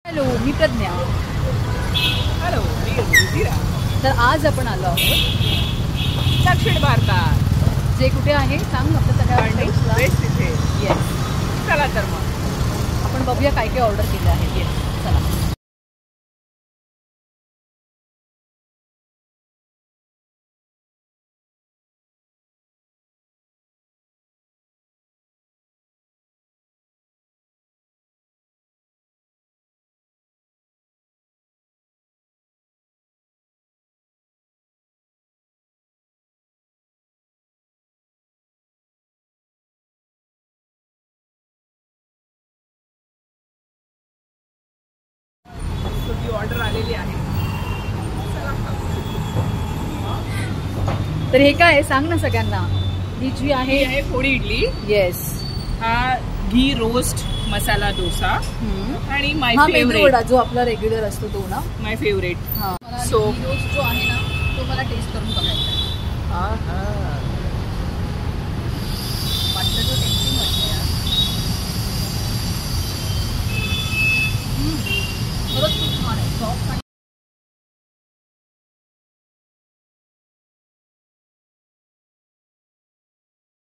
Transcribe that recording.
Hello, मी Pragya. Hello, मी रुचिरा. तर आज आपण आलो आहोत दक्षिण भारतात, जे कुठे आहे सांग आपल्या सगळ्या बेस्ट तिथे. येस. चला तर मग आपण बघूया काय काय ऑर्डर केलं आहे. येस, चला. तुझी ऑर्डर आलेली आहे. तर हे काय आहे सांग ना सगळ्यांना. ही जी ही आहे आहे पोळी इडली, येस, हा घी रोस्ट मसाला डोसा आणि माय हा मेदू फेवरेट वडा जो आपला रेग्युलर असतो तो ना. माय फेवरेट. हा, मला So- घी रोस्ट जो आहे ना तो मला टेस्ट करून बघायचा आहे. वाटतं तो